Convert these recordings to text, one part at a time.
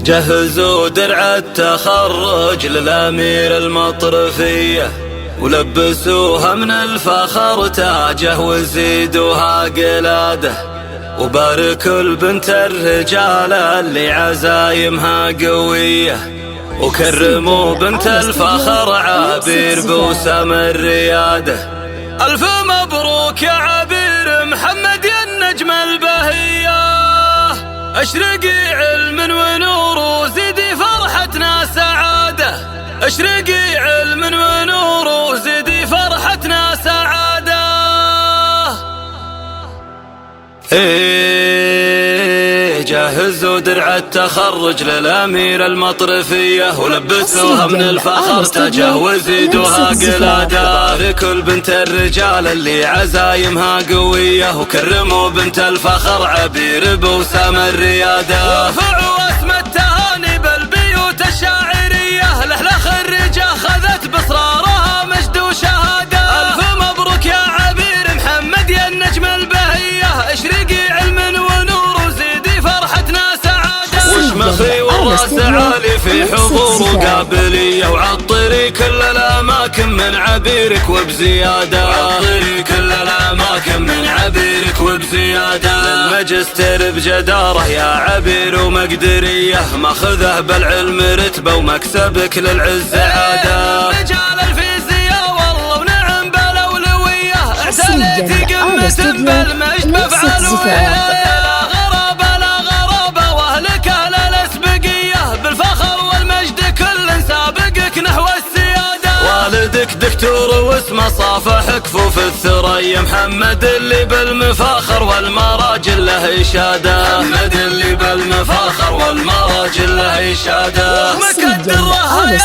جهزوا درع التخرج للأمير المطرفية، ولبسوها من الفخر تاجه وزيدوها قلاده، وباركوا البنت الرجال اللي عزايمها قوية، وكرموا بنت الفخر عبير بوسام الريادة. ألف مبروك يا عبير محمد يا النجم البهية، اشرقي علم ونور وزيدي فرحتنا سعادة، اشرقي علم ونور وزيدي فرحتنا سعادة. جهزوا درع التخرج للأمير المطرفية، ولبسوها من الفخر تاجه وزيدوها قلادة، باركوا البنت الرجال اللي عزايمها قوية، وكرموا بنت الفخر عبير بوسام الريادة. وارفعوا اسم التهاني بالبيوت الشاعرية، لأهل خريجة خذت بإصرارها مجد وشهادة. ألف مبروك يا عبير محمد يا النجم البهية، اشرقي علم ونور وزيدي فرحتنا سعادة. وشمخي والراس عالي في حضور وقابلية، وعطري كل الأماكن من عبيرك وبزيادة، وعطري كل الأماكن من عبيرك وبزيادة. الماجستير بجدارة يا عبير ومقدرية، ماخذه بالعلم رتبة ومكسبك للعز عادة. رجال الفيزياء والله ونعم بالأولوية، اعتليتي قمة بالمجد بفعلوية. والدك دكتور واسمه صافح كفوف الثريا، محمد اللي بالمفاخر والمراجل له إشادة، محمد اللي بالمفاخر والمراجل له إشادة. مكدر رهايا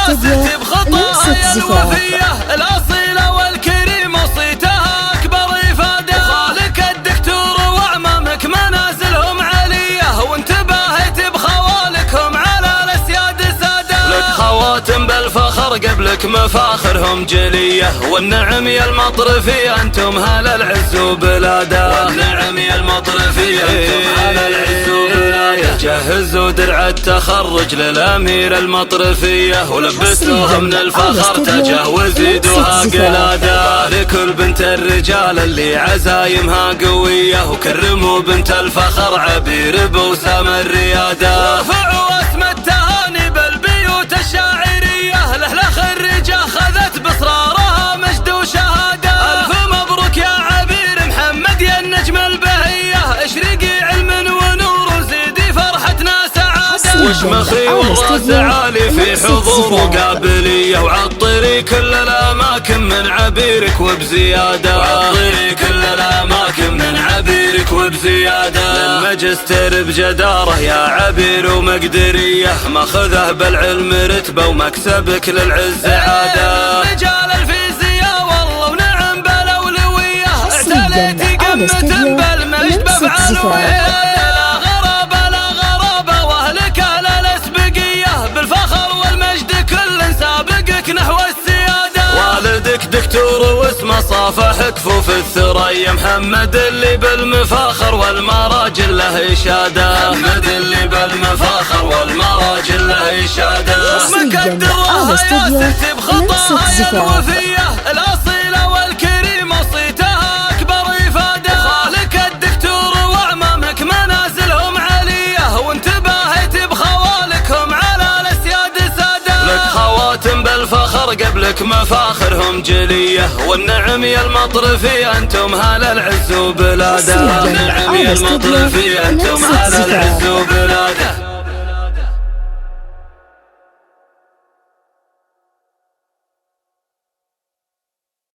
بخطاها الوفية، الأصيلة والكريمة وصيتها أكبر إفادة. وخالك الدكتور وأعمامك منازلهم علية، وانتبهت بخوالكهم على الأسياد سادة. لك خواتم بالفخر قبلك مفاخرهم جلية، والنعم يا المطرفية انتم هل العز وبلاده، والنعم يا المطرفية انتم هل العز وبلاده. جهزوا درع التخرج للأمير المطرفية، ولبسوها من الفخر تاجه وزيدوها قلادة، باركوا البنت الرجال اللي عزايمها قوية، وكرموا بنت الفخر عبير بوسام الريادة. ورفعوا اسم التهاني بالبيوت الشاعرية، لأهل خريجة خذت بإصرارها مجد وشهادة. ألف مبروك يا عبير محمد يا النجم البهية، اشرقي علم ونور وزيدي فرحتنا سعادة. وشمخي والراس عالي في حضور وقابلية، وعطري كل الأماكن من عبيرك وبزيادة، وعطري كل الأماكن من عبيرك وبزيادة. الماجستير بجدارة يا عبير ومقدرية، ماخذه بالعلم رتبة ومكسبك للعز عادة. رجال الفيزياء والله ونعم بالأولوية، اعتليتي قمة بالمجد بفعلوية. لا غرابة لا غرابة واهلك اهل الاسبقية، بالفخر والمجد كل سابقك نحو السيادة. والدك دكتور واسمه صافح كفوف الثريا، محمد اللي بالمفاخر والمراجل له إشادة، محمد اللي بالمفاخر والمراجل له إشادة. مكدر رهايا ست بخطاها الوفية، الأصيلة والكريمة وصيتها أكبر إفادة. وخالك الدكتور وأعمامك منازلهم علية، وانتبهت بخوالكهم على الأسياد سادة. لك خواتم بالفخر قبلك مفاخرهم جلية، والنعم يا المطرفية انتم هل العز وبلاده، والنعم يا المطرفية انتم هل العز وبلاده.